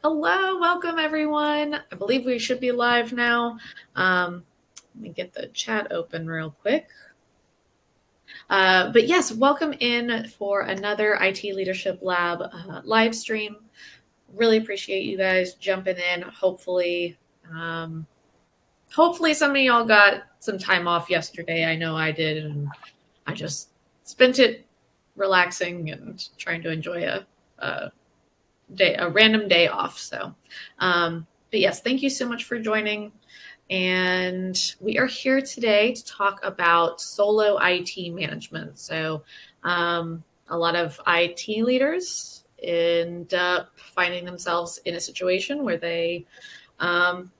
Hello, welcome everyone. I believe we should be live now. Let me get the chat open real quick. But yes, welcome in for another IT Leadership Lab live stream. Really appreciate you guys jumping in. Hopefully some of y'all got some time off yesterday. I know I did, and I just spent it relaxing and trying to enjoy a random day off. But yes, thank you so much for joining. And we are here today to talk about solo IT management. A lot of IT leaders end up finding themselves in a situation where they um,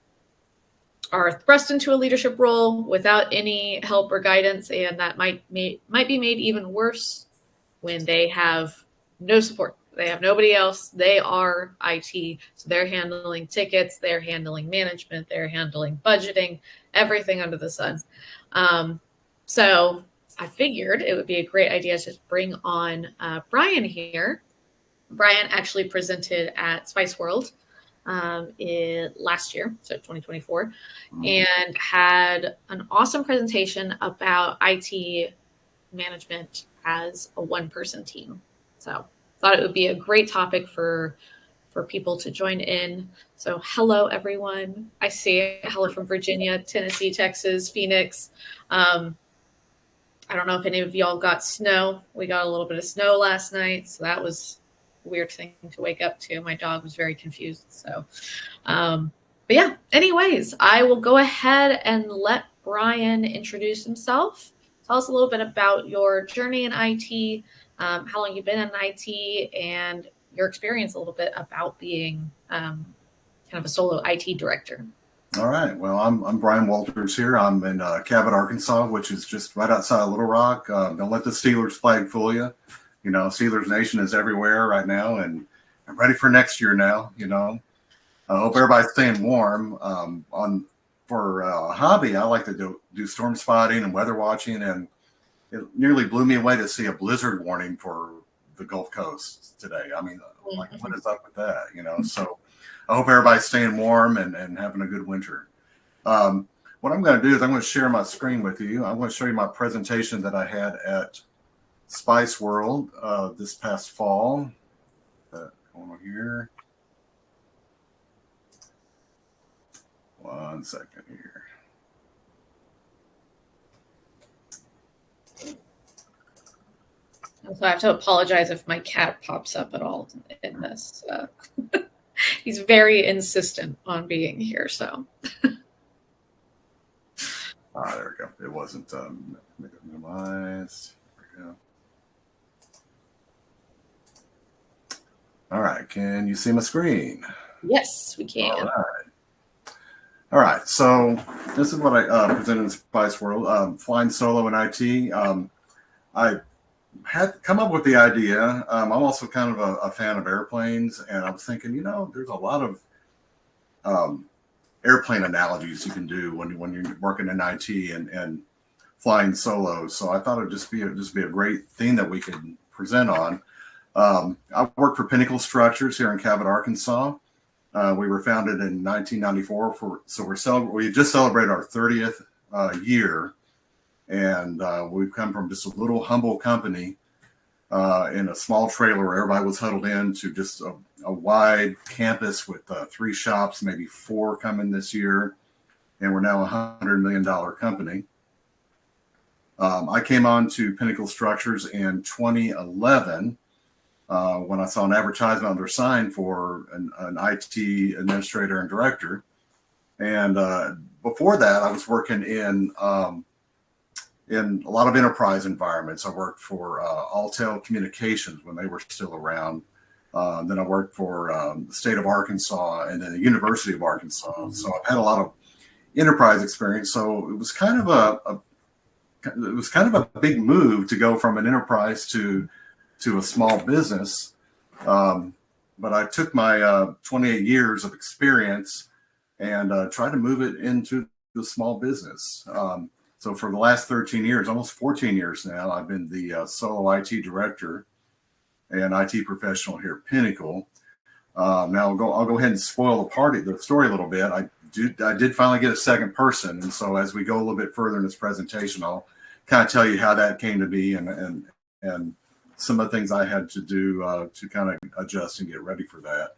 are thrust into a leadership role without any help or guidance, and that might be made even worse when they have no support. They have nobody else. They are IT, so they're handling tickets, they're handling management, they're handling budgeting, everything under the sun. Um, so I figured it would be a great idea to bring on Brian here. Brian actually presented at Spice World last year, so 2024, and had an awesome presentation about IT management as a one-person team. So thought it would be a great topic for people to join in. So hello everyone. I see hello from Virginia, Tennessee, Texas, Phoenix. Um, I don't know if any of y'all got snow. We got a little bit of snow last night, so that was a weird thing to wake up to. My dog was very confused. Um, but yeah, anyways, I will go ahead and let Brian introduce himself. Tell us a little bit about your journey in IT, how long you've been in IT, and your experience a little bit about being kind of a solo IT director. All right. Well, I'm Brian Wolters here. I'm in Cabot, Arkansas, which is just right outside of Little Rock. Don't let the Steelers flag fool you. You know, Steelers Nation is everywhere right now, and I'm ready for next year now. I hope everybody's staying warm. On for a hobby, I like to do storm spotting and weather watching, and it nearly blew me away to see a blizzard warning for the Gulf Coast today. I mean, like, what is up with that? So I hope everybody's staying warm and having a good winter. What I'm going to do is I'm going to share my screen with you. I'm going to show you my presentation that I had at Spice World this past fall. Over here. One second here. So I have to apologize if my cat pops up at all in this. He's very insistent on being here, so. There we go. It wasn't minimized. There we go. All right. Can you see my screen? Yes, we can. All right. So this is what I presented in Spice World, flying solo in IT. I had come up with the idea. I'm also kind of a fan of airplanes, and I was thinking, there's a lot of airplane analogies you can do when you're working in IT and flying solo. So I thought it'd just be a great thing that we could present on. I work for Pinnacle Structures here in Cabot, Arkansas. We were founded in 1994. We just celebrated our 30th year, and we've come from just a little humble company in a small trailer where everybody was huddled in to just a wide campus with 3 shops, maybe 4 coming this year, and we're now a $100 million company. I came on to Pinnacle Structures in 2011 when I saw an advertisement on their sign for an IT administrator and director. And before that, I was working in a lot of enterprise environments. I worked for Altel Communications when they were still around. Then I worked for the state of Arkansas and then the University of Arkansas. So I've had a lot of enterprise experience. So it was kind of a big move to go from an enterprise to a small business. But I took my 28 years of experience and tried to move it into the small business. So for the last 13 years, almost 14 years now, I've been the solo IT director and IT professional here at Pinnacle. Now I'll go ahead and spoil the story a little bit. I did finally get a second person, and so as we go a little bit further in this presentation, I'll kind of tell you how that came to be and some of the things I had to do to kind of adjust and get ready for that.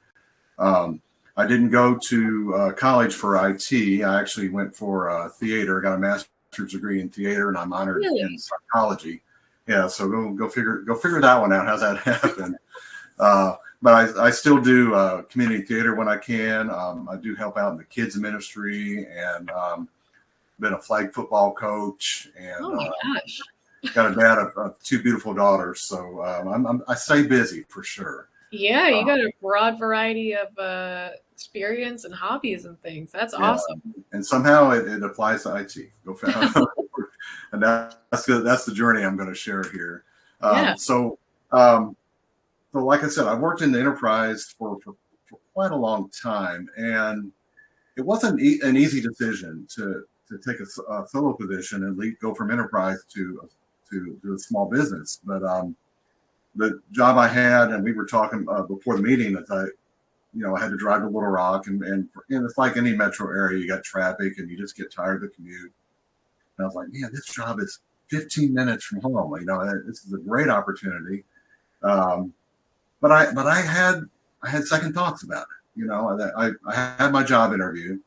I didn't go to college for IT. I actually went for theater. Got a master's degree in theater, and I'm honored in psychology. Yeah, so go figure that one out. How's that happen? But I still do community theater when I can. I do help out in the kids ministry, and been a flag football coach. And oh my gosh, got a dad of two beautiful daughters, so I stay busy for sure. yeah, you got a broad variety of experience and hobbies and things. That's Yeah, awesome. and somehow it applies to IT. Go and that's good. That's the journey I'm going to share here. Yeah. So like I said, I worked in the enterprise for quite a long time, and it wasn't an easy decision to take a solo position and go from enterprise to a small business. But the job I had, and we were talking before the meeting, that I had to drive to Little Rock, and it's like any metro area, you got traffic, and you just get tired of the commute. And I was like, man, this job is 15 minutes from home. This is a great opportunity. But I had second thoughts about it. I had my job interview,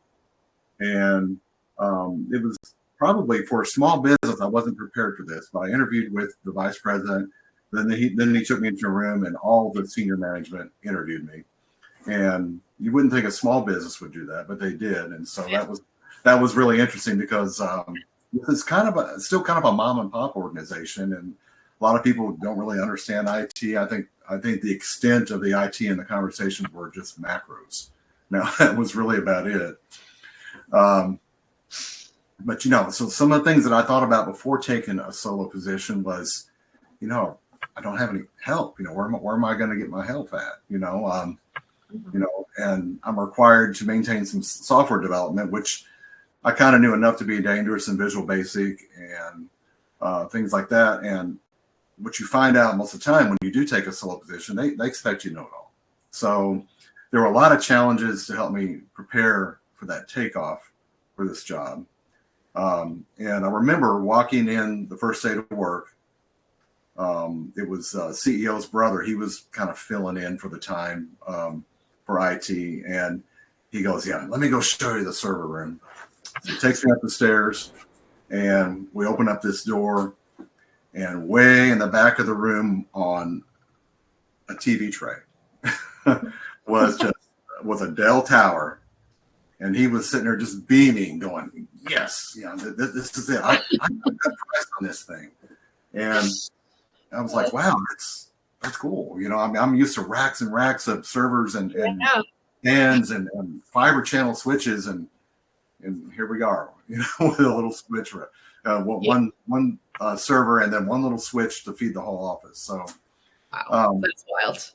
and it was probably for a small business. I wasn't prepared for this, but I interviewed with the vice president. Then he took me into a room, and all the senior management interviewed me. And you wouldn't think a small business would do that, but they did. And so that was really interesting because this is still kind of a mom and pop organization, and a lot of people don't really understand IT. I think the extent of the IT in the conversations were just macros. Now that was really about it. But so some of the things that I thought about before taking a solo position was, I don't have any help. Where am I going to get my help at? And I'm required to maintain some software development, which I kind of knew enough to be dangerous in Visual Basic and things like that. And what you find out most of the time when you do take a solo position, they expect you to know it all. So there were a lot of challenges to help me prepare for that takeoff for this job. And I remember walking in the first day to work. It was CEO's brother. He was kind of filling in for the time for IT. And he goes, yeah, let me go show you the server room. So he takes me up the stairs, and we open up this door. And way in the back of the room on a TV tray was a Dell tower. And he was sitting there just beaming, going, yes, this is it. I got a good price on this thing. And I was like, wow, that's cool. I'm used to racks and racks of servers and fans and fiber channel switches, and here we are, with a little switch, one server, and then one little switch to feed the whole office. So, wow, that's wild.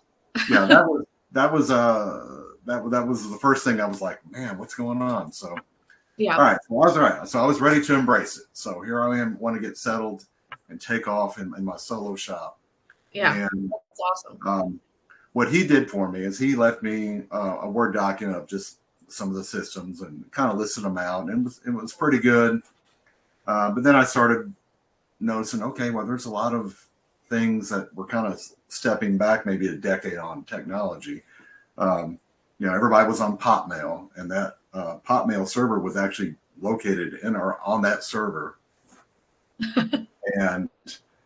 Yeah, that was the first thing I was like, man, what's going on? So, yeah, all right, well, I was right. So I was ready to embrace it. So here I am, want to get settled and take off in my solo shop. Yeah, and that's awesome. What he did for me is he left me a Word document of just some of the systems and kind of listed them out, and it was pretty good. But then I started noticing, okay, well, there's a lot of things that were kind of stepping back maybe a decade on technology. Everybody was on Popmail, and that Popmail server was actually located on that server. And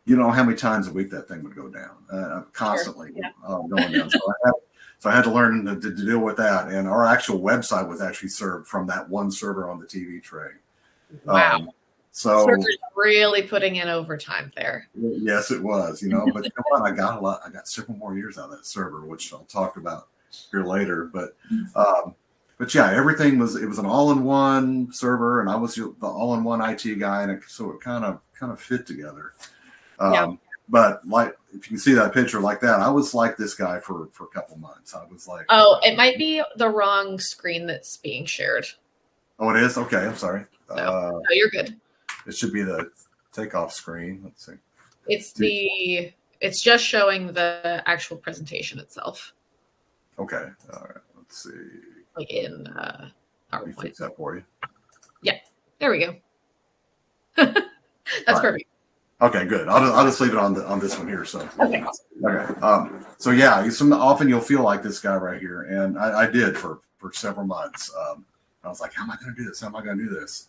you know how many times a week that thing would go down, constantly. Sure. Yeah. Going down. So I had to learn to deal with that. And our actual website was actually served from that one server on the TV tray. Wow. So server's really putting in overtime there. Yes, it was, but you know what? I got several more years out of that server, which I'll talk about here later. But yeah, everything was an all-in-one server, and I was the all-in-one IT guy, and so it kind of fit together. Yeah. But like, if you can see that picture like that, I was like this guy for a couple months. I was like, oh, it might be the wrong screen that's being shared. Oh, it is? Okay, I'm sorry. No, you're good. It should be the takeoff screen. Let's see. It's just showing the actual presentation itself. Okay. All right. Let's see. like in Let me PowerPoint. fix that for you. Yeah, there we go. All That's right. perfect. Okay, good. I'll just leave it on this one here. So Okay. okay. So yeah, often you'll feel like this guy right here, and I did for several months. I was like, how am I going to do this? How am I going to do this?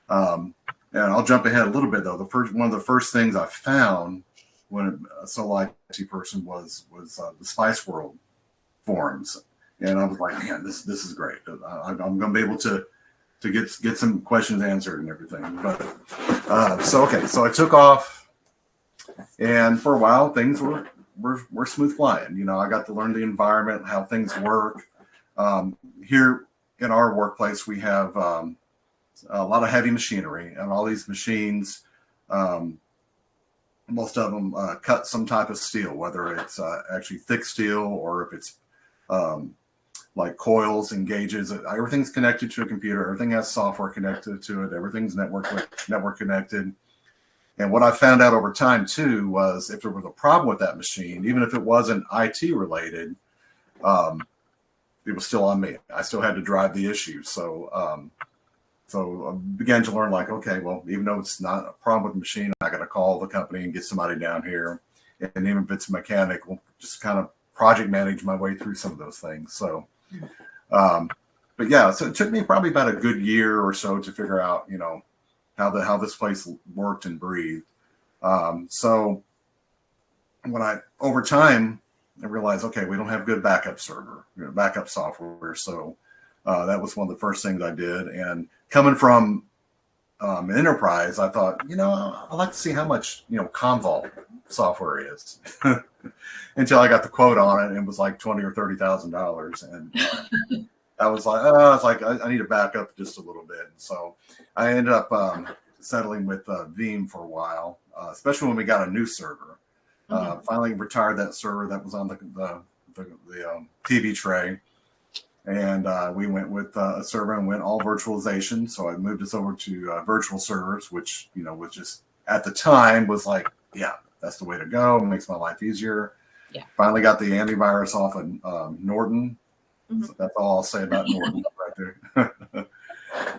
And I'll jump ahead a little bit though. One of the first things I found when a solo IT person was the Spice World forums, and I was like, man, this is great. I'm going to be able to get some questions answered and everything. But so I took off, and for a while things were smooth flying. You know, I got to learn the environment, how things work. Here in our workplace, we have a lot of heavy machinery, and all these machines, most of them cut some type of steel, whether it's actually thick steel or if it's like coils and gauges. Everything's connected to a computer. Everything has software connected to it. Everything's network connected. And what I found out over time too was if there was a problem with that machine, even if it wasn't IT related, it was still on me. I still had to drive the issue. So I began to learn like, okay, well, even though it's not a problem with the machine, I got to call the company and get somebody down here. And even if it's a mechanic, we'll just kind of project manage my way through some of those things. So, but yeah, so it took me probably about a good year or so to figure out, you know, how this place worked and breathed. So when over time, I realized, okay, we don't have good backup backup software. So that was one of the first things I did. And coming from an enterprise, I thought, you know, I'd like to see how much, you know, Commvault software is. Until I got the quote on it, and it was like $20,000 or $30,000, and I was like, I need to back up just a little bit. And so I ended up settling with Veeam for a while, especially when we got a new server. Finally retired that server that was on the TV tray, and we went with a server and went all virtualization. So I moved us over to virtual servers, which, you know, was just at the time was like, yeah, that's the way to go. It makes my life easier. Yeah. Finally got the antivirus off of Norton. So that's all I'll say about Norton right there.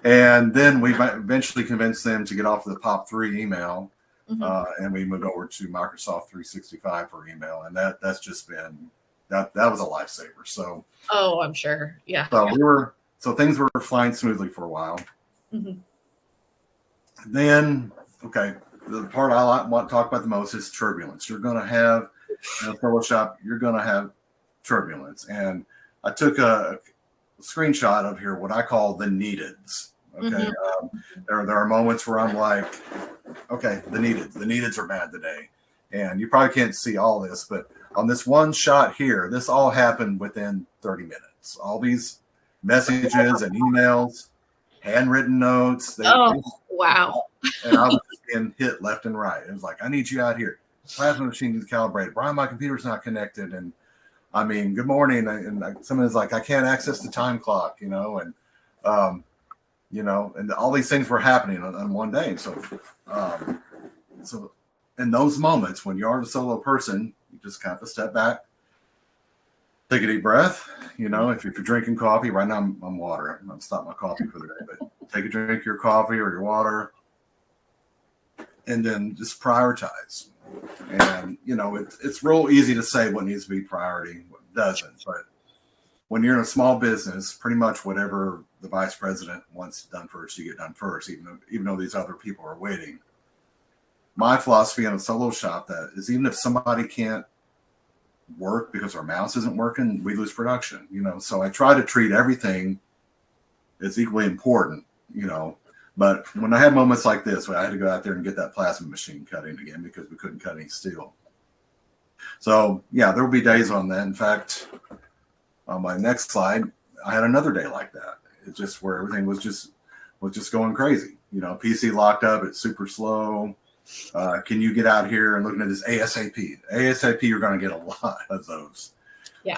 And then we eventually convinced them to get off the POP3 email, and we moved over to Microsoft 365 for email, and that's just been that was a lifesaver. So oh, I'm sure. Yeah. So things were flying smoothly for a while. Then, okay, the part I want to talk about the most is turbulence. You're going to have in a solo shop, you're going to have turbulence, and I took a screenshot of here what I call the neededs. Okay, there are moments where I'm like, okay, the neededs are bad today, and you probably can't see all this, but on this one shot here, this all happened within 30 minutes. All these messages and emails, handwritten notes. Wow. And I was just being hit left and right. It was like, I need you out here. Plasma machine needs calibrated. Brian, my computer's not connected. And I mean, good morning. And someone's like, I can't access the time clock, you know, and, you know, and all these things were happening on one day. So in those moments when you are a solo person, you just kind of step back, take a deep breath. You know, if you're drinking coffee, right now I'm water. I'm stopping my coffee for the day, but take a drink of your coffee or your water, and then just prioritize. And, you know, it's real easy to say what needs to be priority, what doesn't. But when you're in a small business, pretty much whatever the vice president wants done first, you get done first, even though these other people are waiting. My philosophy in a solo shop that is even if somebody can't work because our mouse isn't working, we lose production, you know. So I try to treat everything as equally important, you know. But when I had moments like this, where I had to go out there and get that plasma machine cutting again because we couldn't cut any steel. So yeah, there will be days on that. In fact, on my next slide, I had another day like that. It's just where everything was just going crazy. You know, PC locked up, it's super slow. Can you get out here and looking at this ASAP? ASAP, you're going to get a lot of those. Yeah.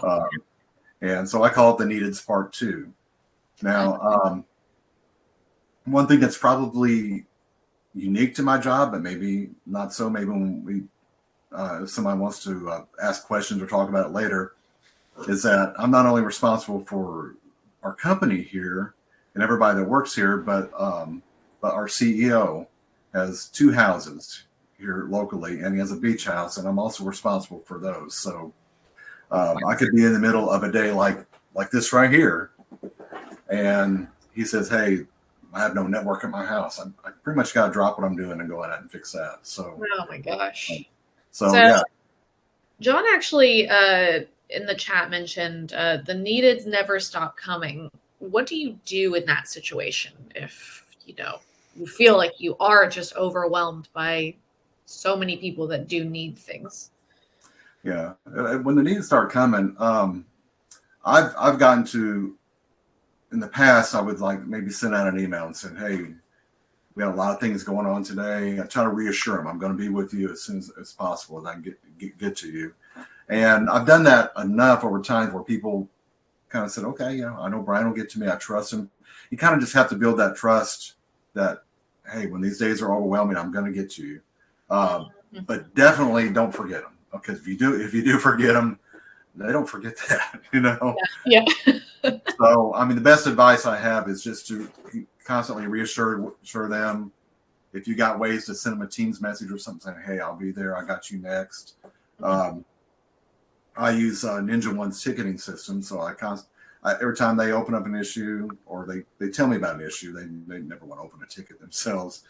And so I call it the neededs part 2. Now, one thing that's probably unique to my job, but maybe not so. Maybe when if somebody wants to ask questions or talk about it later, is that I'm not only responsible for our company here and everybody that works here, but our CEO has 2 houses here locally, and he has a beach house, and I'm also responsible for those. So I could be in the middle of a day like this right here, and he says, "Hey, I have no network at my house. I pretty much got to drop what I'm doing and go ahead and fix that." So, Oh my gosh. so So yeah, John actually in the chat mentioned the neededs never stop coming. What do you do in that situation if, you feel like you are just overwhelmed by so many people that do need things? yeah. When the needs start coming, I've gotten to in the past. I would like maybe send out an email and say, "Hey, we have a lot of things going on today." I try to reassure them I'm going to be with you as soon as possible, and I can get to you. And I've done that enough over time where people kind of said, "Okay, I know Brian will get to me. I trust him." You kind of just have to build that trust that, hey, when these days are overwhelming, I'm going to get to you. But definitely don't forget them, because if you do forget them, they don't forget that, Yeah. So, I mean, the best advice I have is just to constantly reassure them. If you got ways to send them a Teams message or something saying, "Hey, I'll be there. I got you next." I use Ninja One's ticketing system, so every time they open up an issue or they tell me about an issue, they never want to open a ticket themselves.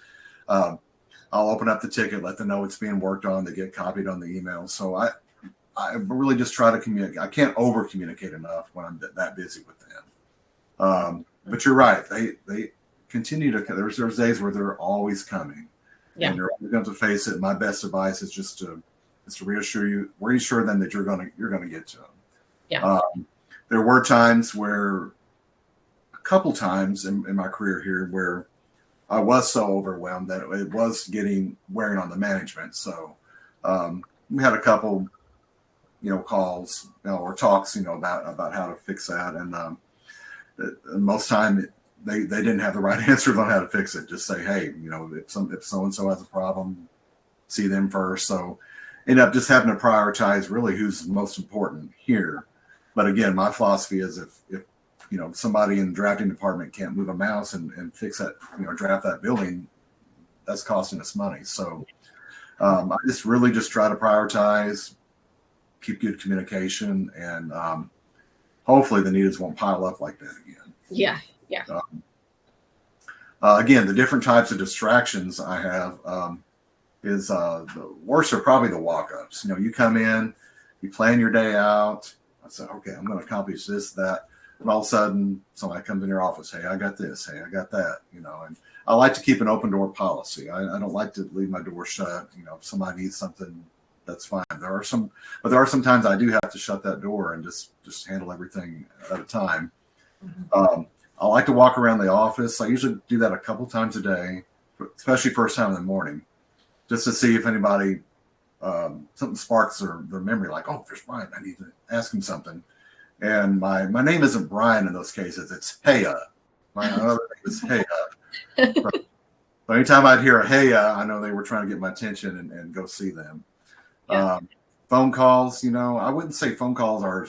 I'll open up the ticket, let them know it's being worked on. They get copied on the email. So I really just try to communicate. I can't over communicate enough when I'm that busy with them. But you're right. They continue to. There's days where they're always coming, Yeah. and you're going to face it. My best advice is just to reassure them that you're gonna get to them. Yeah. There were times a couple times in my career here, where I was so overwhelmed that it was wearing on the management. So we had a couple, calls, or talks, about how to fix that. And most time they didn't have the right answers on how to fix it. Just say, "Hey, if so and so has a problem, see them first." So end up just having to prioritize really who's most important here. But again, my philosophy is if somebody in the drafting department can't move a mouse and fix that, draft that building, that's costing us money. So I just try to prioritize, keep good communication, and hopefully the needs won't pile up like that again. Yeah. Yeah. Again, the different types of distractions I have is the worst are probably the walk-ups. You come in, you plan your day out. I said, "Okay, I'm going to accomplish this, that," and all of a sudden somebody comes in your office. "Hey, I got this. Hey, I got that." And I like to keep an open door policy. I don't like to leave my door shut. If somebody needs something, that's fine. But there are some times I do have to shut that door and just handle everything at a time. I like to walk around the office. I usually do that a couple times a day, especially first time in the morning, just to see if anybody, something sparks their memory, like, "Oh, there's Brian. I need to ask him something." And my name isn't Brian in those cases. It's Heya. My other name is Heya. So anytime I'd hear a Heya, I know they were trying to get my attention and go see them. Yeah. Phone calls, I wouldn't say phone calls are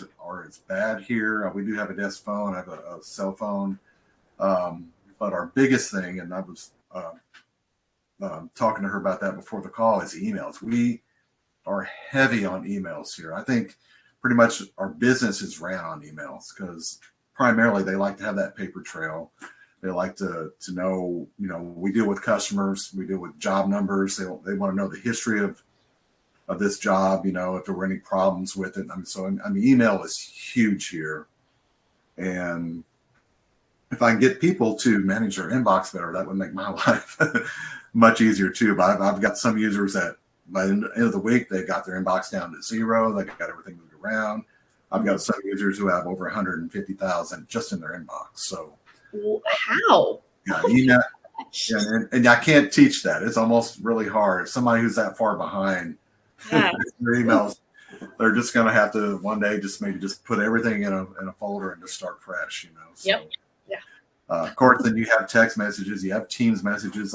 as bad here. We do have a desk phone. I have a cell phone. But our biggest thing, and I was talking to her about that before the call, is emails. We are heavy on emails here. I think pretty much our business is ran on emails because primarily they like to have that paper trail. They like to know, we deal with customers, we deal with job numbers. They want to know the history of this job, if there were any problems with it. Email is huge here. And if I can get people to manage their inbox better, that would make my life much easier too. But I've got some users that by the end of the week, they've got their inbox down to 0. They've got everything moved around. I've got some users who have over 150,000 just in their inbox. So how? Yeah, and I can't teach that. It's almost really hard. Somebody who's that far behind their emails, they're just going to have to one day just put everything in a folder and just start fresh. So, yep. Yeah. Of course, then you have text messages, you have Teams messages.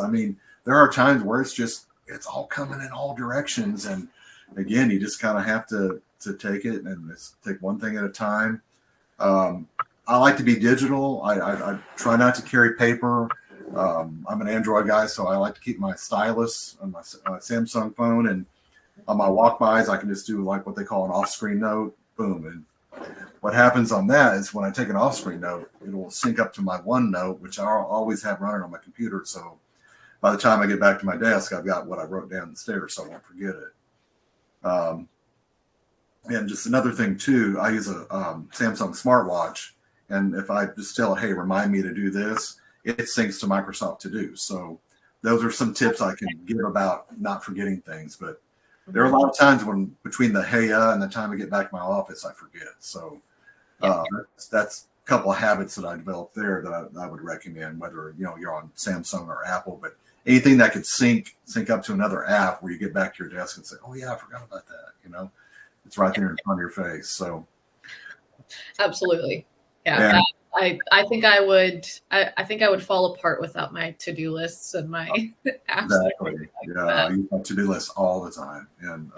There are times where it's all coming in all directions, and again, you just kind of have to to take it and just take one thing at a time. I like to be digital. I try not to carry paper. I'm an Android guy, so I like to keep my stylus on my Samsung phone, and on my walk-bys, I can just do like what they call an off-screen note. Boom. And what happens on that is when I take an off-screen note, it will sync up to my OneNote, which I always have running on my computer. So by the time I get back to my desk, I've got what I wrote down the stairs, so I won't forget it. And just another thing too, I use a Samsung smartwatch, and if I just tell it, hey, remind me to do this, it syncs to Microsoft To Do. So those are some tips I can give about not forgetting things. But there are a lot of times when between the and the time I get back to my office, I forget. So that's a couple of habits that I developed there that I would recommend, whether you're on Samsung or Apple, but anything that could sync up to another app where you get back to your desk and say, oh yeah, I forgot about that. It's right there in front of your face. So absolutely. Yeah. I think I would fall apart without my to-do lists and my apps. Exactly. Yeah. You have to-do lists all the time. And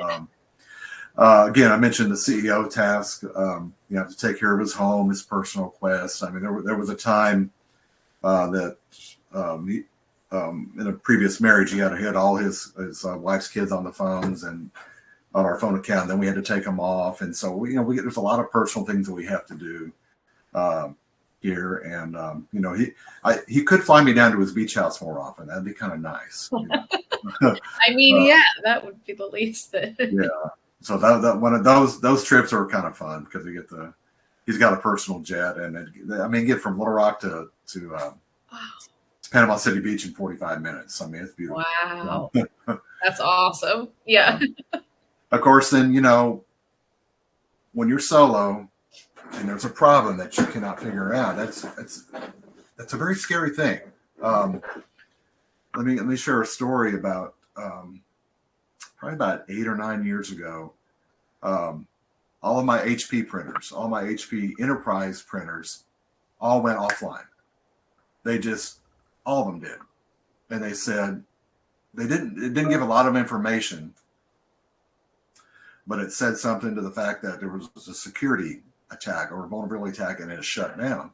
again, I mentioned the CEO task. You have to take care of his home, his personal quest. I mean, there was a time that in a previous marriage, he had all his wife's kids on the phones and on our phone account. And then we had to take them off. And so, there's a lot of personal things that we have to do here. And, he could fly me down to his beach house more often. That'd be kind of nice. I mean, that would be the least. Yeah. So that one of those trips are kind of fun because he's got a personal jet, and get from Little Rock to Panama City Beach in 45 minutes. I mean, it's beautiful. Wow. That's awesome. Yeah. Of course, then, when you're solo and there's a problem that you cannot figure out, that's a very scary thing. Let me share a story about probably about 8 or 9 years ago. All of my HP printers, all my HP Enterprise printers, all went offline. All of them did. And they said it didn't give a lot of information, but it said something to the fact that there was a security attack or a vulnerability attack and it shut down.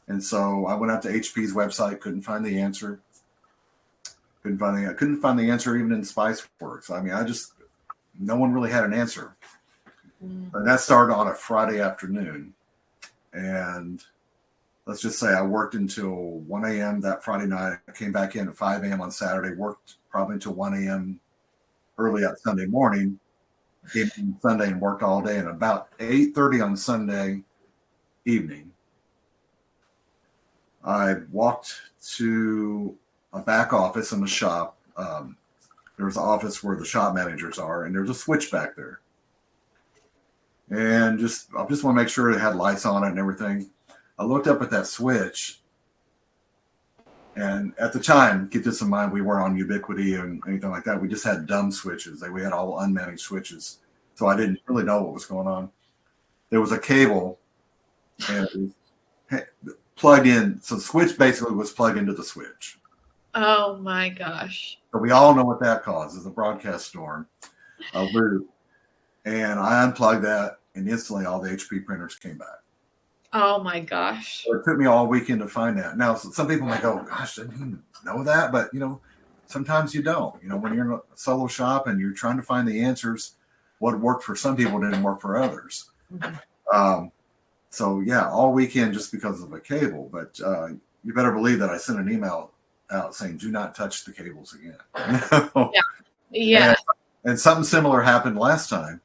And so I went out to HP's website, couldn't find the answer. Couldn't find the answer even in SpiceWorks. I mean, no one really had an answer. And that started on a Friday afternoon. And let's just say I worked until 1 a.m. that Friday night. I came back in at 5 a.m. on Saturday, worked probably until 1 a.m. early that Sunday morning, came in Sunday and worked all day. And about 8:30 on Sunday evening, I walked to a back office in the shop. There's an office where the shop managers are, and there's a switch back there. And I just want to make sure it had lights on it and everything. I looked up at that switch, and at the time, keep this in mind, we weren't on Ubiquiti and anything like that. We just had dumb switches. We had all unmanaged switches. So I didn't really know what was going on. There was a cable, and it was plugged in. So the switch basically was plugged into the switch. Oh my gosh. So we all know what that causes, a broadcast storm. And I unplugged that, and instantly all the HP printers came back. Oh my gosh. So it took me all weekend to find that. Now, some people may go, gosh, didn't you know that? But, sometimes you don't. When you're in a solo shop and you're trying to find the answers, what worked for some people didn't work for others. Mm-hmm. So, yeah, all weekend just because of a cable. But you better believe that I sent an email out saying, do not touch the cables again. Yeah. And something similar happened last time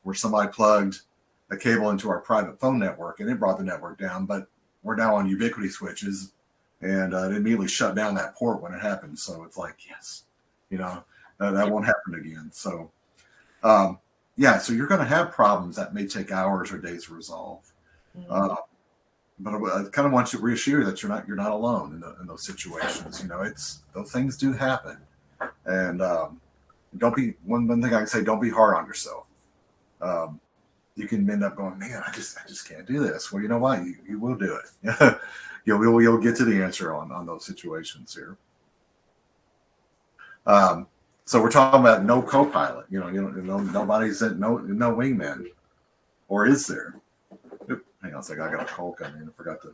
where somebody plugged a cable into our private phone network and it brought the network down, but we're now on Ubiquiti switches and it immediately shut down that port when it happened. So it's like, yes, that won't happen again. So, so you're going to have problems that may take hours or days to resolve. Mm-hmm. But I kind of want you to reassure you that you're not alone in those situations. Those things do happen. And don't be one thing I can say, don't be hard on yourself. You can end up going, man, I just can't do this. Well, you know what? You will do it. You'll get to the answer on those situations here. So we're talking about no co-pilot. Nobody's in, no wingman, or is there? Oop, hang on a second, I got a call coming in. I forgot to.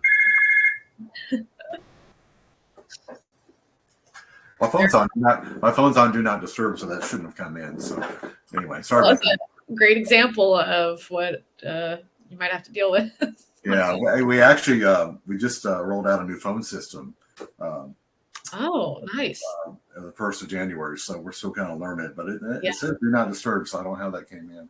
My phone's on do not disturb, so that shouldn't have come in. So anyway, sorry Well, about that's a great example of what you might have to deal with. Yeah, we actually we just rolled out a new phone system. Oh, nice. The 1st of January, so we're still kind of learning it. But Yeah. it says do not disturb, so I don't know how that came in.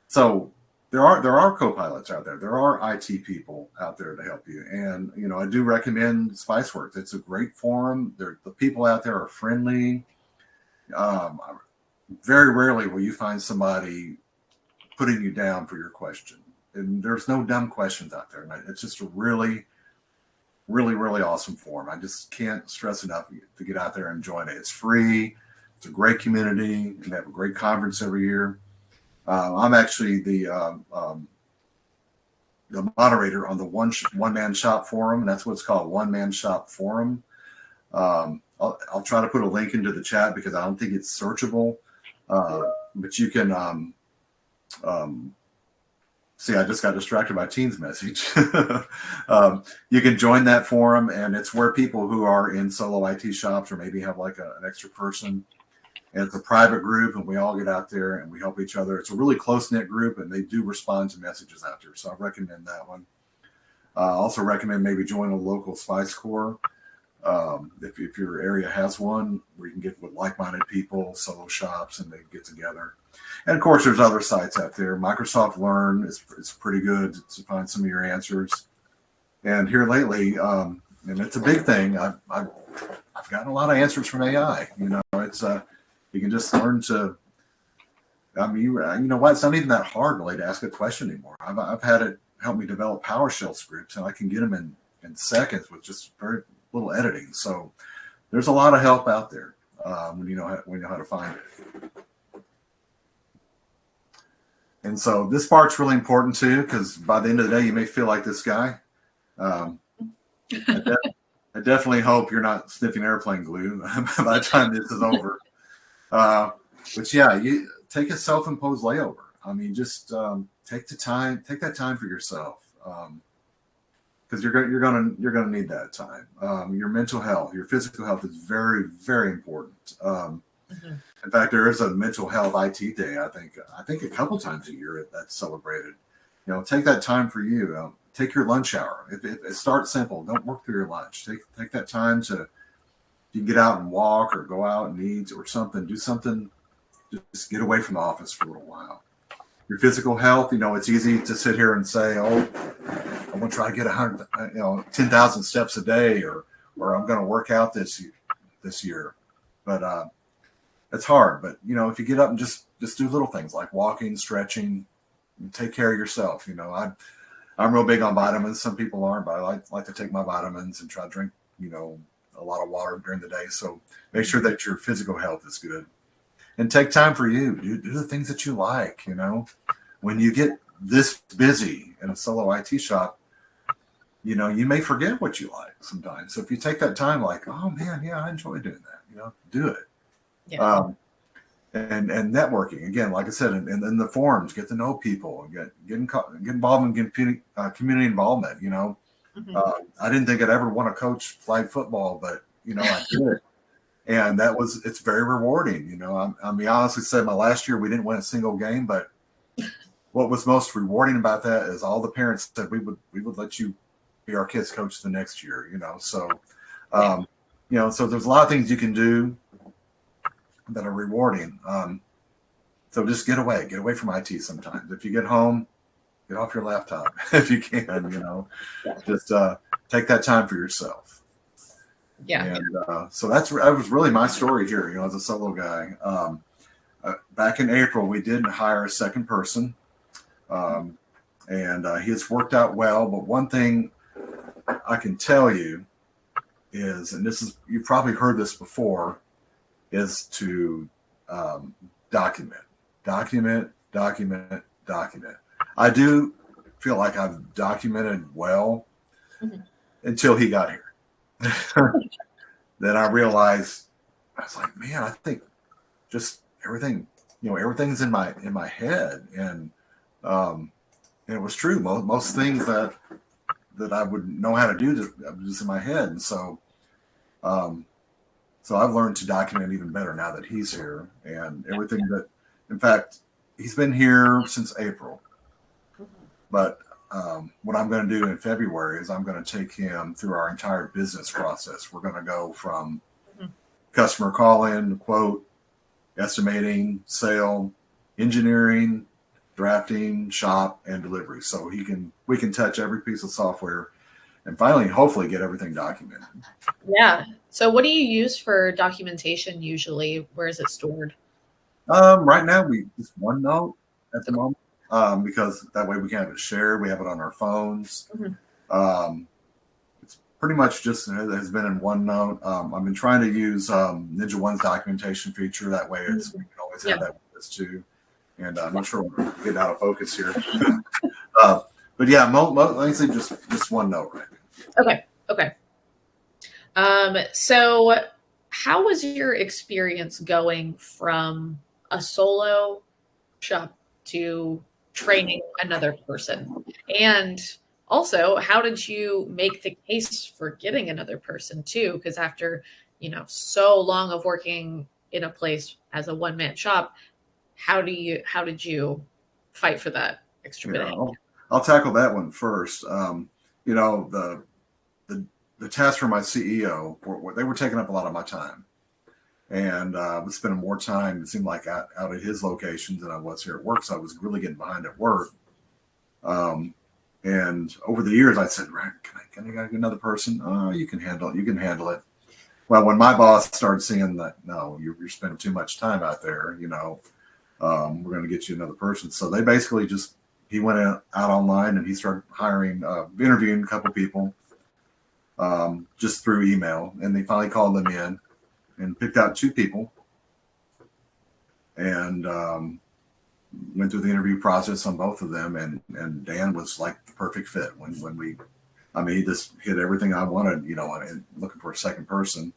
So there are co-pilots out there. There are IT people out there to help you, and I do recommend Spiceworks. It's a great forum. The people out there are friendly. Very rarely will you find somebody putting you down for your question, and there's no dumb questions out there. It's just a really, really, really awesome forum. I just can't stress enough to get out there and join it. It's free. It's a great community, and they have a great conference every year. I'm actually the moderator on the one man shop forum, and that's what it's called, One Man Shop Forum. I'll try to put a link into the chat because I don't think it's searchable, but you can see. I just got distracted by Teen's message. You can join that forum, and it's where people who are in solo IT shops or maybe have like an extra person. And it's a private group, and we all get out there and we help each other. It's a really close-knit group, and they do respond to messages out there. So I recommend that one. I also recommend maybe join a local Spice Corps if your area has one, where you can get with like-minded people, solo shops, and they get together. And of course, there's other sites out there. Microsoft Learn is pretty good to find some of your answers. And here lately, and it's a big thing. I've gotten a lot of answers from AI. It's you can just learn to. I mean, you know what? It's not even that hard really to ask a question anymore. I've had it help me develop PowerShell scripts, and I can get them in seconds with just very little editing. So there's a lot of help out there when you know how to find it. And so this part's really important too, because by the end of the day, you may feel like this guy. I definitely hope you're not sniffing airplane glue by the time this is over. But yeah, you take a self-imposed layover. I mean, just take that time for yourself, because you're gonna need that time. Your mental health, your physical health is very, very important. In fact, there is a mental health IT day. I think a couple times a year that's celebrated. Take that time for you. Take your lunch hour. If start simple. Don't work through your lunch. Take that time to. You can get out and walk or go out and eat or something. Do something. Just get away from the office for a little while. Your physical health, it's easy to sit here and say, "Oh, I'm going to try to get 10,000 steps a day, or I'm going to work out this year." But it's hard. But if you get up and just do little things like walking, stretching, and take care of yourself. I'm real big on vitamins. Some people aren't, but I like to take my vitamins and try to drink, a lot of water during the day. So make sure that your physical health is good, and take time for you. Do the things that you like. When you get this busy in a solo IT shop, you may forget what you like sometimes. So if you take that time, like, oh man, yeah, I enjoy doing that. Do it. Yeah. And networking again, like I said, in the forums, get to know people and get involved in community involvement. I didn't think I'd ever want to coach flag football, but I did, and it's very rewarding. I mean, honestly said, my last year we didn't win a single game, but what was most rewarding about that is all the parents said we would let you be our kids' coach the next year. So so there's a lot of things you can do that are rewarding. So just get away from IT sometimes. If you get home, get off your laptop if you can, just take that time for yourself. Yeah. And so that was really my story here, as a solo guy. Back in April, we did hire a second person, and he has worked out well. But one thing I can tell you is, and you've probably heard this before, is to document. I do feel like I've documented well until he got here. Then I realized I was like, man, I think just everything, everything's in my head, and it was true. Most things that I would know how to do just in my head, and um, so I've learned to document even better now that he's here, and everything that, in fact, he's been here since April, but what I'm going to do in February is I'm going to take him through our entire business process. We're going to go from customer call-in, quote, estimating, sale, engineering, drafting, shop, and delivery. So we can touch every piece of software and finally, hopefully, get everything documented. Yeah. So what do you use for documentation usually? Where is it stored? Right now, we just OneNote at the moment, because that way we can have it shared. We have it on our phones. Um, it's pretty much just has been in OneNote. I've been trying to use Ninja One's documentation feature. That way, we can always have that with us too. And I'm not sure we're getting out of focus here. But yeah, mostly just OneNote right now. Okay. Okay. So how was your experience going from a solo shop to training another person? And also, how did you make the case for getting another person too? Because after, so long of working in a place as a one-man shop, how did you fight for that extra bit? I'll tackle that one first. You know, the tasks for my CEO they were taking up a lot of my time, and I was spending more time, it seemed like, out at his locations than I was here at work. So I was really getting behind at work. And over the years, I said, "Right, can I get another person? Oh, you can handle it. You can handle it." Well, when my boss started seeing that, no, you're spending too much time out there, we're going to get you another person. So they basically he went out online and he started interviewing a couple people, just through email. And they finally called them in and picked out two people, and went through the interview process on both of them. And Dan was like the perfect fit he just hit everything I wanted, and looking for a second person.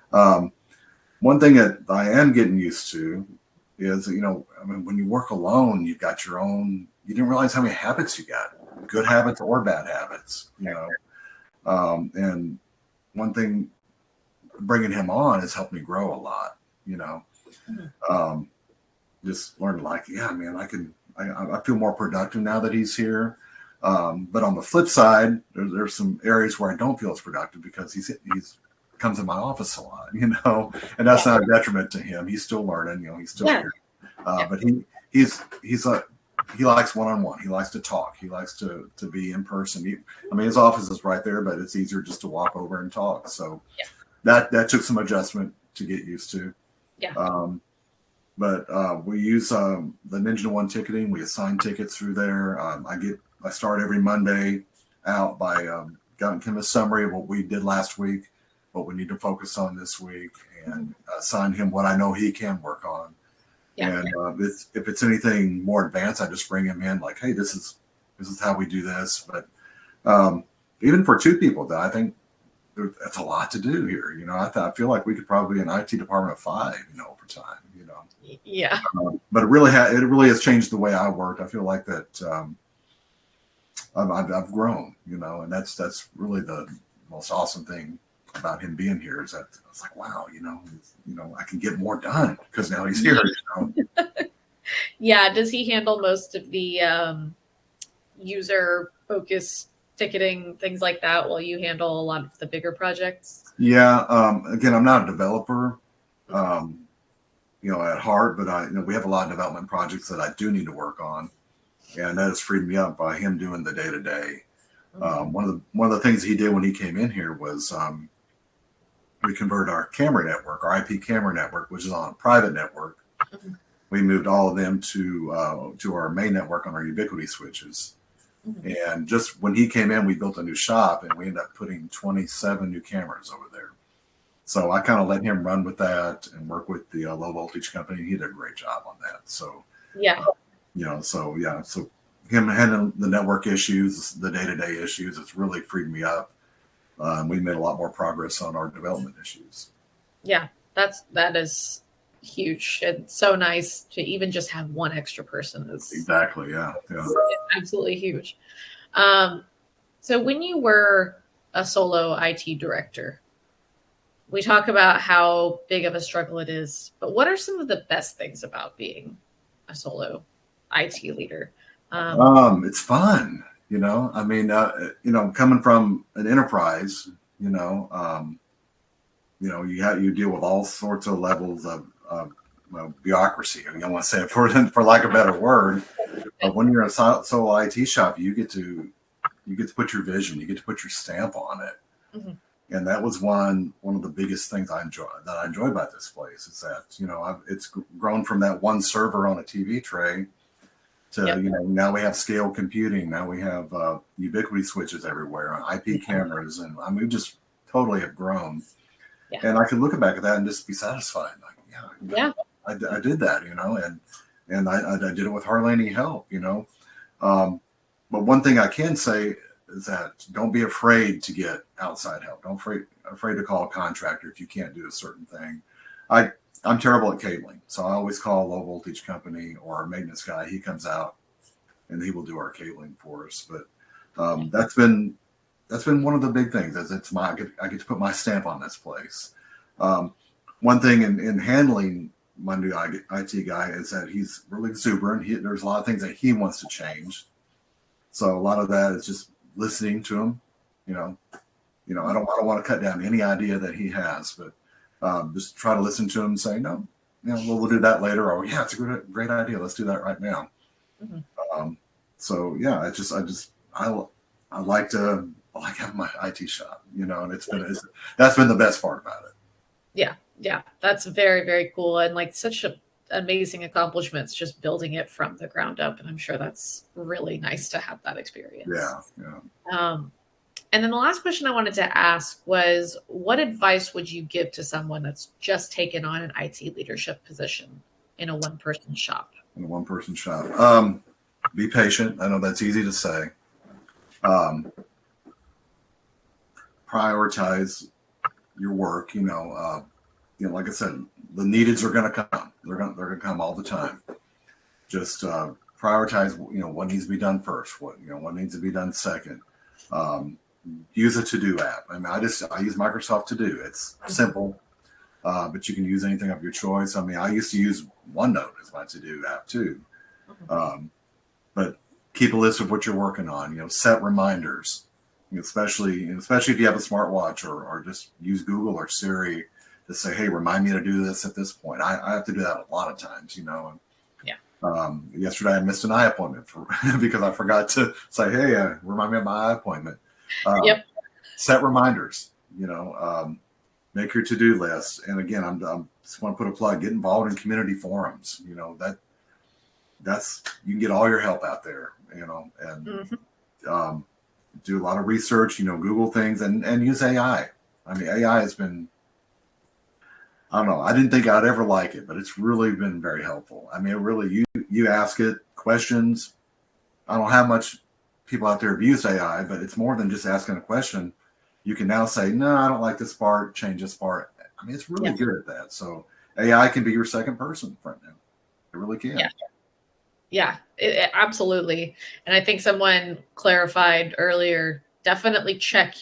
One thing that I am getting used to is, when you work alone, you've got your own, you didn't realize how many habits you got, good habits or bad habits, and one thing bringing him on has helped me grow a lot, just learned yeah, man, I feel more productive now that he's here. But on the flip side, there's some areas where I don't feel as productive because he's comes in my office a lot, and that's not a detriment to him. He's still learning, he's still here. But he likes one-on-one. He likes to talk. He likes to be in person. His office is right there, but it's easier just to walk over and talk. So that took some adjustment to get used to. Yeah. But we use the Ninja One ticketing. We assign tickets through there. I start every Monday out by giving him a summary of what we did last week, what we need to focus on this week, and assign him what I know he can work on. Yeah. And if it's anything more advanced, I just bring him in like, hey, this is how we do this. But even for two people, that I think that's a lot to do here. I feel like we could probably be an IT department of 5, over time. Yeah. But it really has changed the way I work. I feel like that I've grown, and that's really the most awesome thing about him being here, is that it's like, wow, I can get more done because now he's here. Yeah. Does he handle most of the user focused ticketing, things like that, while you handle a lot of the bigger projects? Yeah. Again, I'm not a developer, at heart, but we have a lot of development projects that I do need to work on, and that has freed me up by him doing the day to day. One of the things he did when he came in here was we converted our camera network, our IP camera network, which is on a private network. We moved all of them to our main network on our Ubiquity switches. And just when he came in, we built a new shop, and we ended up putting 27 new cameras over there. So I kind of let him run with that and work with the low voltage company. He did a great job on that. So so him handling the network issues, the day-to-day issues, it's really freed me up. We made a lot more progress on our development issues. Yeah. that is huge. It's so nice to even just have one extra person is Exactly. Yeah. Yeah. absolutely huge. Um, so when you were a solo IT director, we talk about how big of a struggle it is, but what are some of the best things about being a solo IT leader? It's fun, I mean, coming from an enterprise, you deal with all sorts of levels of well, bureaucracy. I mean, I want to say it for lack of a better word. But when you're a solo IT shop, you get to put your vision, you get to put your stamp on it. Mhm. And that was one of the biggest things I enjoy about this place is that it's grown from that one server on a TV tray to Yep. now we have scale computing, now we have ubiquity switches everywhere, IP cameras, and I mean we just totally have grown. Yeah. And I could look back at that and just be satisfied, like Yeah. I did that, and I did it with hardly any help. Um, but one thing I can say is that don't be afraid to get outside help. Don't afraid to call a contractor if you can't do a certain thing. I I'm terrible at cabling, so I always call a low voltage company or a maintenance guy. He comes out and he will do our cabling for us. But that's been one of the big things. Is I get to put my stamp on this place. Um, One thing in handling my new IT guy is that he's really exuberant. There's a lot of things that he wants to change. So a lot of that is just listening to him. You know, I don't want to cut down any idea that he has, but just try to listen to him and say, no, we'll do that later. Or yeah, it's a great idea. Let's do that right now. Mhm. Um, so yeah, I like having my IT shop, and that's been the best part about it. Yeah. Yeah. That's very, very cool. And like such a amazing accomplishments just building it from the ground up. And I'm sure that's really nice to have that experience. Yeah, yeah. Um, and then the last question I wanted to ask was what advice would you give to someone that's just taken on an IT leadership position in a one person shop? In a one person shop. Be patient. I know that's easy to say. Um, Prioritize your work. Like I said, the neededs are going to come. They're going to come all the time. Just prioritize. What needs to be done first. What needs to be done second. Um, Use a to-do app. I mean, I use Microsoft To Do. It's simple, but you can use anything of your choice. I mean, I used to use OneNote as my to-do app too. But keep a list of what you're working on. Set reminders, especially if you have a smartwatch or just use Google or Siri to say, "Hey, remind me to do this at this point." I have to do that a lot of times. Yeah. Yesterday I missed an eye appointment because I forgot to say, "Hey, remind me of my eye appointment." Yep. Set reminders. Make your to-do list. And again, I'm just want to put a plug. Get involved in community forums. That's you can get all your help out there. And Mhm. do a lot of research. Google things and use AI. I mean, AI has been. I don't know. I didn't think I'd ever like it, but it's really been very helpful. I mean, it really you ask it questions. I don't know how much people out there have used AI, but it's more than just asking a question. You can now say, no, I don't like this part, change this part. I mean, it's really Yeah. good at that. So AI can be your second person right now. It really can. Yeah. Yeah. Absolutely. And I think someone clarified earlier, definitely check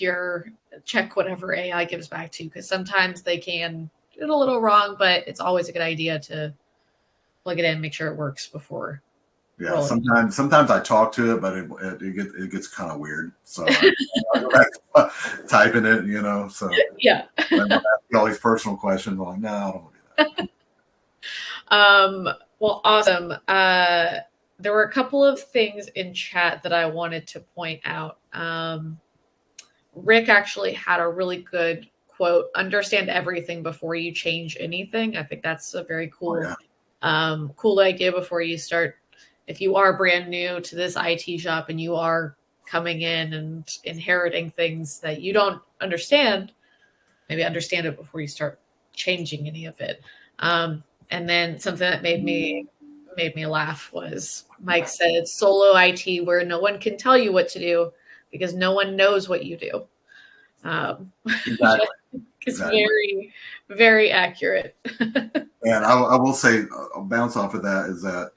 whatever AI gives back to you because sometimes they can get it a little wrong, but it's always a good idea to plug it in, make sure it works before Yeah, rolling. sometimes I talk to it, but it gets kind of weird. So I go back to typing it, So Yeah. then when I ask all these personal questions, I'm like, no, I don't want to do that. Well, awesome. There were a couple of things in chat that I wanted to point out. Rick actually had a really good quote: "Understand everything before you change anything." I think that's a very Oh cool, yeah, cool idea before you start. If you are brand new to this IT shop and you are coming in and inheriting things that you don't understand, maybe understand it before you start changing any of it. And then something that made me laugh was Mike said solo IT where no one can tell you what to do because no one knows what you do. Um, exactly. It's exactly. very, very accurate. And I will say, I'll bounce off of that is that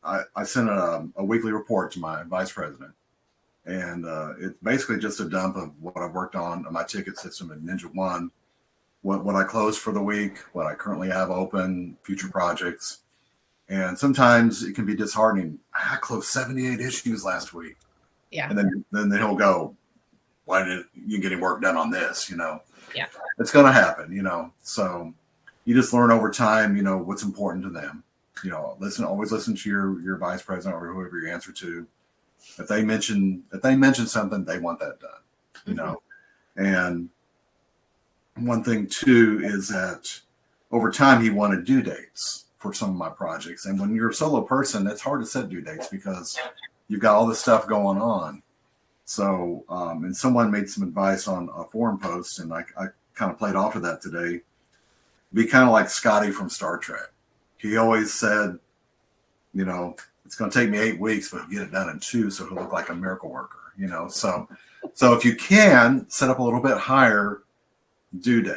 I sent a weekly report to my vice president, and it's basically just a dump of what I've worked on my ticket system in Ninja One, what I closed for the week, what I currently have open, future projects. And sometimes it can be disheartening. I closed 78 issues last week. Yeah. And then he'll go, why didn't you get any work done on this? Yeah. It's going to happen, so you just learn over time, what's important to them. Always listen to your vice president or whoever you answer to. If they mention something, they want that done, And one thing too is that over time he wanted due dates for some of my projects. And when you're a solo person, it's hard to set due dates because you've got all this stuff going on. So, and someone made some advice on a forum post, and I kind of played off of that today. Be kind of like Scotty from Star Trek. He always said, it's going to take me 8 weeks, but he'll get it done in 2, so he'll look like a miracle worker, So if you can set up a little bit higher due date,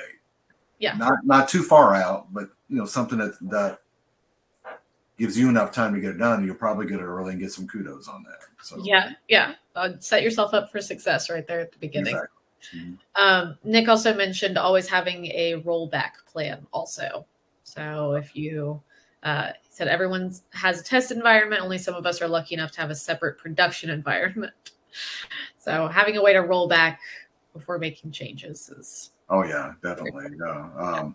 yeah, not too far out, but something that gives you enough time to get it done, you'll probably get it early and get some kudos on that. So yeah. Set yourself up for success right there at the beginning. Exactly. Mm-hmm. Nick also mentioned always having a rollback plan also. So if you said everyone has a test environment, only some of us are lucky enough to have a separate production environment. So having a way to roll back before making changes is. Oh yeah, definitely. Yeah.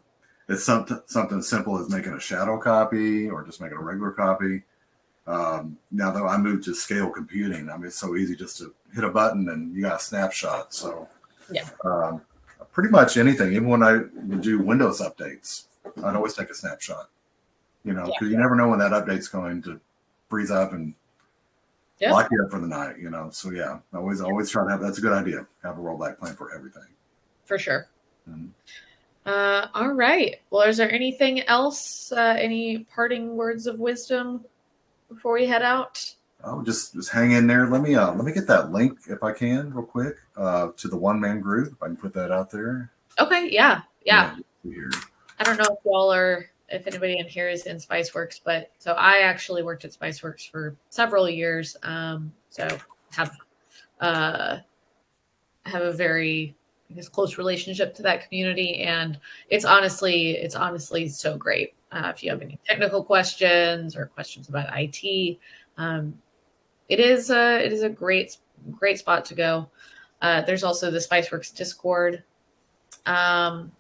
It's something simple as making a shadow copy or just making a regular copy. Now though, I moved to scale computing. I mean, it's so easy just to hit a button and you got a snapshot. So yeah, pretty much anything. Even when I would do Windows updates, I'd always take a snapshot. Because you never know when that update's going to freeze up and lock you up for the night. So yeah, always try to have. That's a good idea. Have a rollback plan for everything. For sure. Mm-hmm. All right. Well, is there anything else? Any parting words of wisdom before we head out? Oh, just hang in there. Let me get that link if I can, real quick, to the one-man group. If I can put that out there. Okay. Yeah. Here. I don't know if anybody in here is in Spiceworks, but so I actually worked at Spiceworks for several years. So have a very close relationship to that community, and it's honestly so great. If you have any technical questions or questions about IT, it is a great spot to go. There's also the Spiceworks Discord, and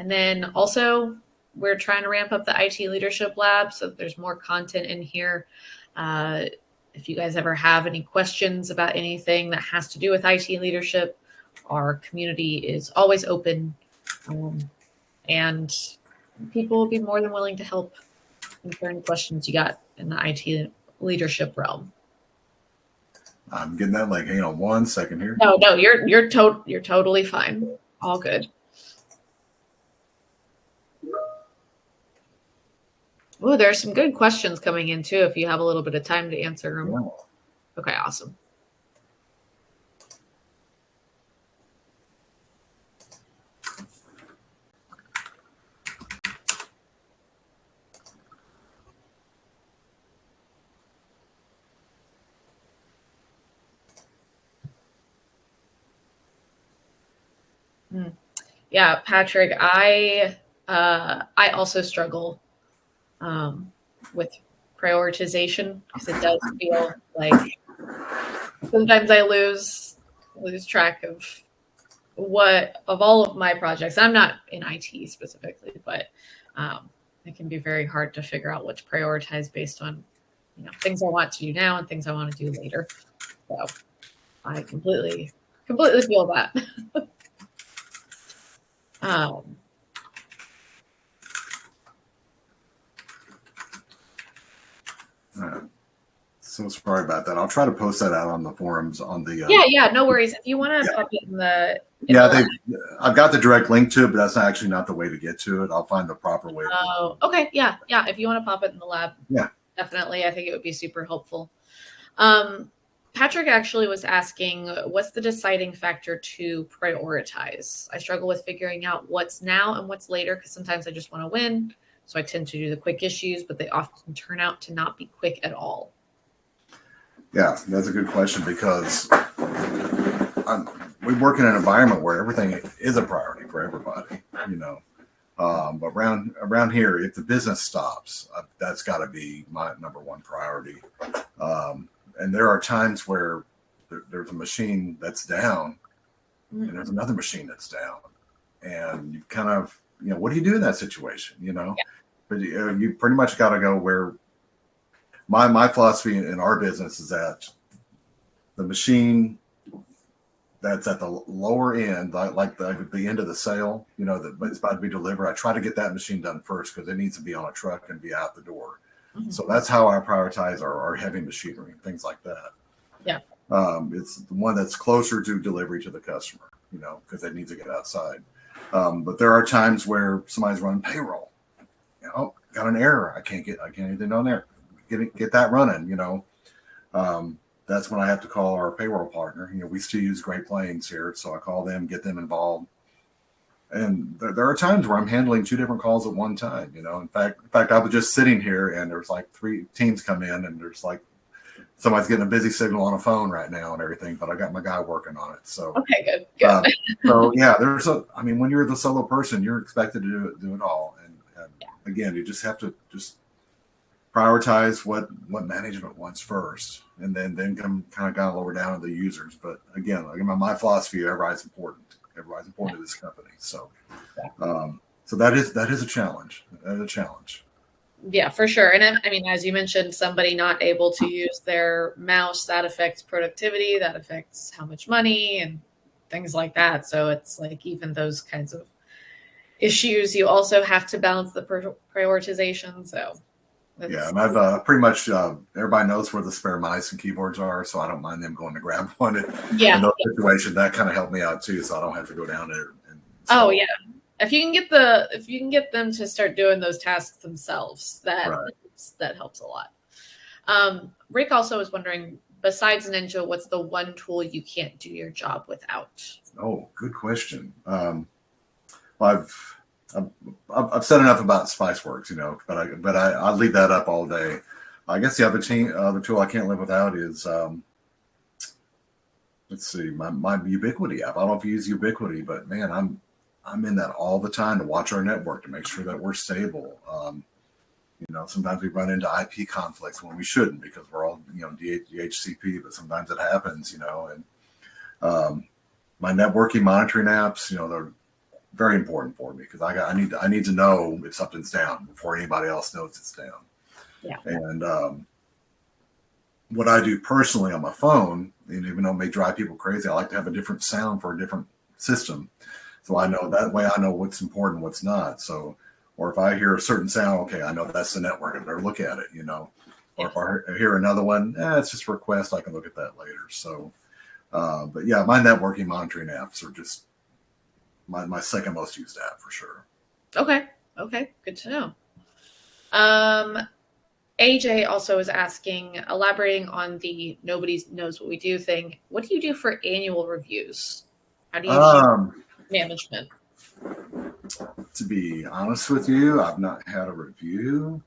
then also we're trying to ramp up the IT Leadership Lab, so there's more content in here. If you guys ever have any questions about anything that has to do with IT leadership, our community is always open, and people will be more than willing to help answer any questions you got in the IT leadership realm. I'm getting that link. Hang on 1 second here. No, you're totally fine. All good. Oh, there's some good questions coming in too. If you have a little bit of time to answer them. Yeah. Okay, awesome. Yeah, Patrick, I also struggle with prioritization because it does feel like sometimes I lose track of all of my projects. I'm not in IT specifically, but it can be very hard to figure out what to prioritize based on things I want to do now and things I want to do later. So I completely feel that. So sorry about that. I'll try to post that out on the forums on the. Yeah, no worries. If you want to pop it in the. I've got the direct link to it, but that's actually not the way to get to it. I'll find the proper way. Oh, okay. Yeah. If you want to pop it in the lab, yeah, definitely. I think it would be super helpful. Patrick actually was asking, what's the deciding factor to prioritize? I struggle with figuring out what's now and what's later because sometimes I just want to win. So I tend to do the quick issues, but they often turn out to not be quick at all. Yeah, that's a good question because we work in an environment where everything is a priority for everybody, you know. But around here, if the business stops, that's got to be my number one priority. And there are times where there's a machine that's down, and there's another machine that's down, and you kind of, you know, what do you do in that situation, you know? Yeah. But you pretty much got to go where my philosophy in our business is that the machine that's at the lower end, like the end of the sale, you know, that it's about to be delivered. I try to get that machine done first because it needs to be on a truck and be out the door. Mm-hmm. So that's how I prioritize our heavy machinery and things like that. Yeah. It's the one that's closer to delivery to the customer, you know, because it needs to get outside. But there are times where somebody's running payroll. You know, got an error. I can't get anything on there. Get that running, you know. That's when I have to call our payroll partner. You know, we still use Great Plains here, so I call them, get them involved. And there are times where I'm handling 2 different calls at one time. You know, in fact, I was just sitting here, and there's like 3 teams come in, and there's like somebody's getting a busy signal on a phone right now and everything. But I got my guy working on it. So okay, good. So yeah, I mean, when you're the solo person, you're expected to do it all. And again, you just have to prioritize what management wants first, and then come kind of lower down to the users. But again, my philosophy, everybody's important. Everybody's important to this company. So, so that is a challenge. That is a challenge. Yeah, for sure. And I mean, as you mentioned, somebody not able to use their mouse, that affects productivity, that affects how much money and things like that. So it's like even those kinds of issues, you also have to balance the prioritization. So yeah, and I've pretty much everybody knows where the spare mice and keyboards are, so I don't mind them going to grab one. In those situations, that kind of helped me out too, so I don't have to go down there. Oh yeah, if you can get them to start doing those tasks themselves, that helps a lot. Rick also was wondering, besides Ninja, what's the one tool you can't do your job without? Oh, good question. I've said enough about SpiceWorks, you know, but I leave that up all day. I guess the other tool I can't live without is let's see, my Ubiquity app. I don't know if you use Ubiquity, but man, I'm in that all the time to watch our network to make sure that we're stable. You know, sometimes we run into IP conflicts when we shouldn't because we're all, you know, DHCP, but sometimes it happens, you know. And my networking monitoring apps, you know, they're very important for me because I need to know if something's down before anybody else knows it's down. Yeah. And what I do personally on my phone, and even though it may drive people crazy, I like to have a different sound for a different system. So I know that way I know what's important, what's not. So, or if I hear a certain sound, okay, I know that's the network. I better look at it, you know. Or if I hear another one, it's just a request. I can look at that later. So, but yeah, my networking monitoring apps are just my second most used app for sure. Okay, good to know. AJ also is asking, elaborating on the nobody knows what we do thing. What do you do for annual reviews? How do you management? To be honest with you, I've not had a review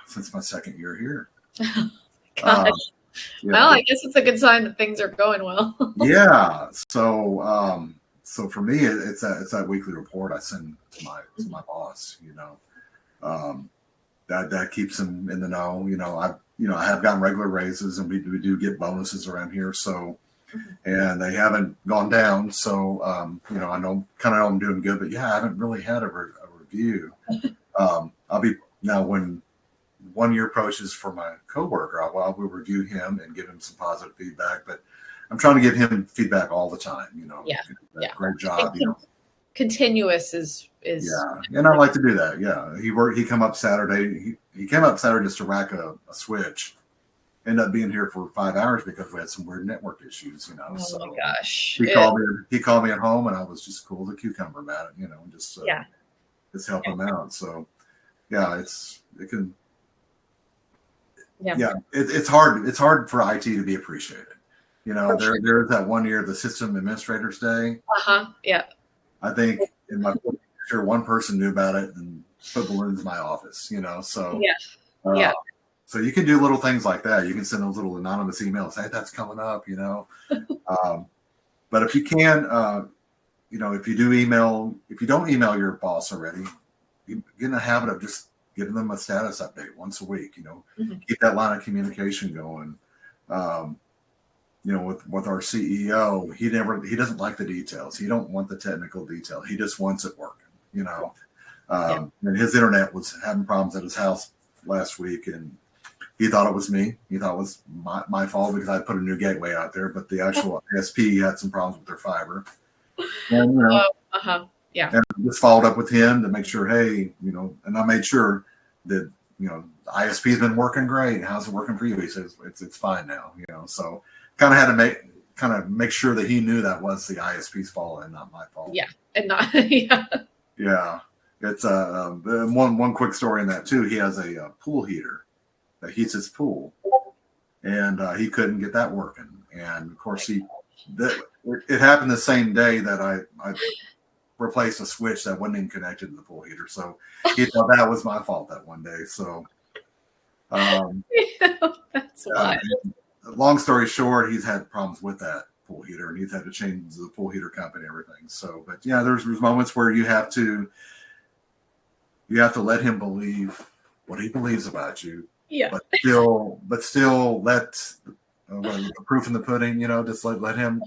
since my second year here. Gosh. Well, I guess it's a good sign that things are going well. Yeah. So for me, it's that weekly report I send to my boss. You know, that keeps him in the know. You know, I have gotten regular raises, and we do get bonuses around here. So, and they haven't gone down. So, you know, I know I'm doing good, but yeah, I haven't really had a review. I'll be now when 1 year approaches for my coworker, I will review him and give him some positive feedback. But I'm trying to give him feedback all the time. You know, great job. You know, continuous is and I like to do that. Yeah, he came up Saturday. He came up Saturday just to rack a switch. Ended up being here for 5 hours because we had some weird network issues. You know, my gosh, he called me at home, and I was just cool as a cucumber about it. You know, just help him out. So yeah, it can. Yeah. yeah, it's hard. It's hard for IT to be appreciated. You know, For sure. there's that one year, the System Administrators Day. Uh-huh. Yeah. I think in my sure one person knew about it and put balloons in my office. You know, so Yeah. uh, Yeah. so you can do little things like that. You can send those little anonymous emails. Hey, that's coming up. You know, um, but if you can, you know, if you don't email your boss already, you get in the habit of just giving them a status update once a week. You know, Mhm. keep that line of communication going. Um, you know, with our CEO, he doesn't like the details. He don't want the technical detail. He just wants it working. You know, Yeah. and his internet was having problems at his house last week, and he thought it was me. He thought it was my fault because I put a new gateway out there, but the actual ISP had some problems with their fiber. And you know, Uh-huh. Yeah. and I just followed up with him to make sure, hey, you know, and I made sure that, you know, the ISP's been working great. How's it working for you? He says it's fine now, you know. So kind of had to make sure that he knew that was the ISP's fault and not my fault. Yeah. And not yeah. Yeah. It's one quick story in that too. He has a pool heater that heats his pool, and he couldn't get that working. And of course, it happened the same day that I replaced a switch that wasn't even connected to the pool heater. So he thought that was my fault that one day. So, um, That's wild. long story short, he's had problems with that pool heater, and he's had to change the pool heater company and everything. So, but yeah, there's moments where you have to let him believe what he believes about you, Yeah. but still let the proof in the pudding. You know, just let him.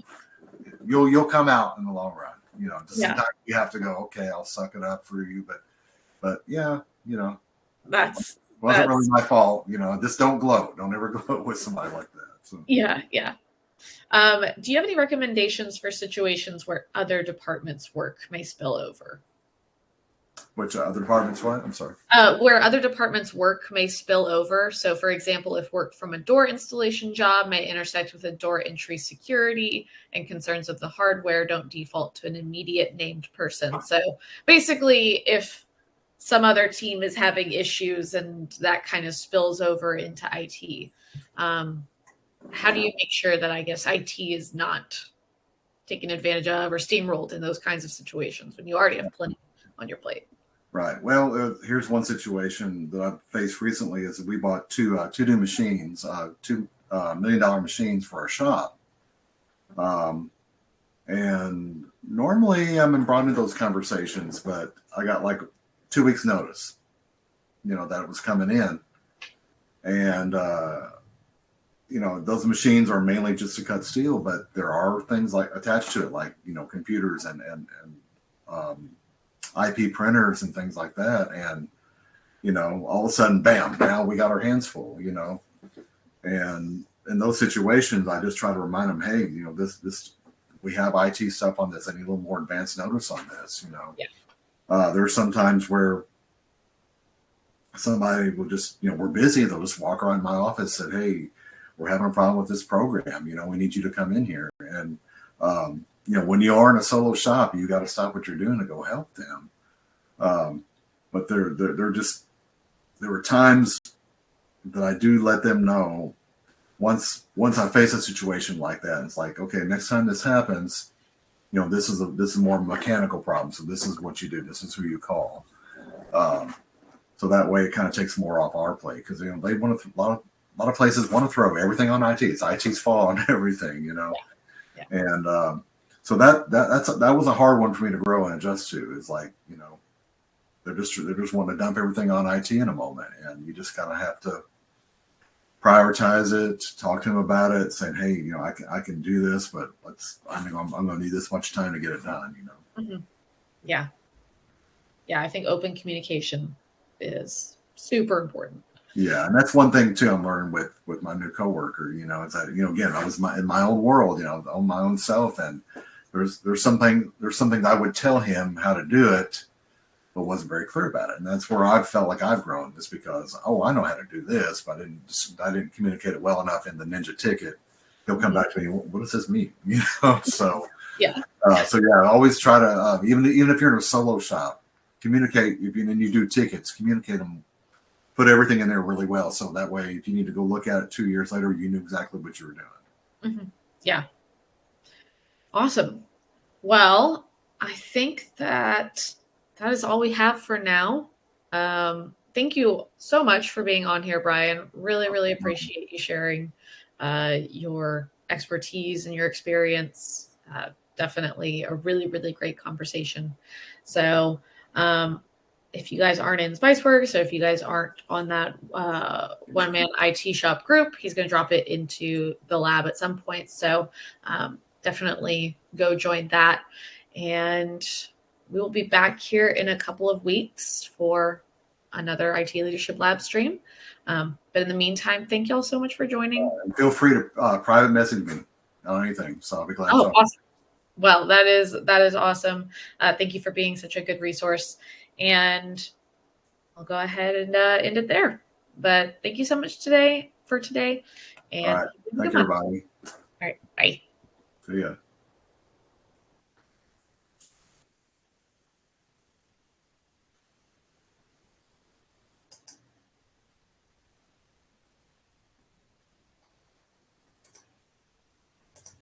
You'll come out in the long run. You know, just sometimes you have to go, okay, I'll suck it up for you, but yeah, you know, That's wasn't really my fault. You know, just don't gloat. Don't ever gloat with somebody like that. So. yeah, yeah. Do you have any recommendations for situations where other departments' work may spill over? Which other departments? What? I'm sorry. Where other departments' work may spill over. So, for example, if work from a door installation job may intersect with a door entry security and concerns of the hardware don't default to an immediate named person. So, basically, if some other team is having issues and that kind of spills over into IT, how do you make sure that, I guess, IT is not taken advantage of or steamrolled in those kinds of situations when you already have plenty on your plate? Right. Well, here's one situation that I've faced recently: is that we bought two new machines, $2 million machines for our shop. And normally I'm brought into those conversations, but I got like 2 weeks notice, you know, that it was coming in, and you know, those machines are mainly just to cut steel, but there are things like attached to it, like, you know, computers and IP printers and things like that. And, you know, all of a sudden, bam, now we got our hands full, you know. And in those situations, I just try to remind them, hey, you know, this we have IT stuff on this. I need a little more advanced notice on this, you know. Yeah. There's some times where somebody will just, you know, we're busy. They'll just walk around my office and say, hey, we're having a problem with this program. You know, we need you to come in here. And, you know, when you are in a solo shop, you got to stop what you're doing to go help them. But there were times that I do let them know once I face a situation like that. It's like, okay, next time this happens, you know, this is a more mechanical problem. So this is what you do. This is who you call. So that way it kind of takes more off our plate, because, you know, they want to, a lot of places want to throw everything on IT. It's IT's fault on everything, you know. Yeah. And so that was a hard one for me to grow and adjust to. Is like, you know, they're just wanting to dump everything on IT in a moment, and you just kind of have to prioritize it, talk to them about it, saying, hey, you know, I can do this, but I'm going to need this much time to get it done, you know. Mm-hmm. Yeah. Yeah, I think open communication is super important. Yeah, and that's one thing too I'm learning with my new coworker. You know, is that, you know, again, I was in my own world, you know, on my own self, and there's something I would tell him how to do it, but wasn't very clear about it, and that's where I've felt like I've grown, just because, oh, I know how to do this, but I didn't communicate it well enough in the ninja ticket. He'll come back to me, what does this mean? You know, so Yeah. So yeah, always try to even if you're in a solo shop, communicate. And you do tickets, communicate them. put everything in there really well. So that way, if you need to go look at it 2 years later, you knew exactly what you were doing. Mm-hmm. Yeah. Awesome. Well, I think that is all we have for now. Thank you so much for being on here, Brian. Really, really appreciate you sharing your expertise and your experience. Definitely a really, really great conversation. So, um, if you guys aren't in Spiceworks, so if you guys aren't on that one man IT shop group, he's going to drop it into the lab at some point. So, definitely go join that. And we will be back here in a couple of weeks for another IT Leadership Lab stream. But in the meantime, thank you all so much for joining. And feel free to private message me on anything. So I'll be glad to talk. Awesome. Well, that is awesome. Thank you for being such a good resource. And I'll go ahead and end it there. But thank you so much for today. And all right. Thank you, everybody. All right. Bye. See ya.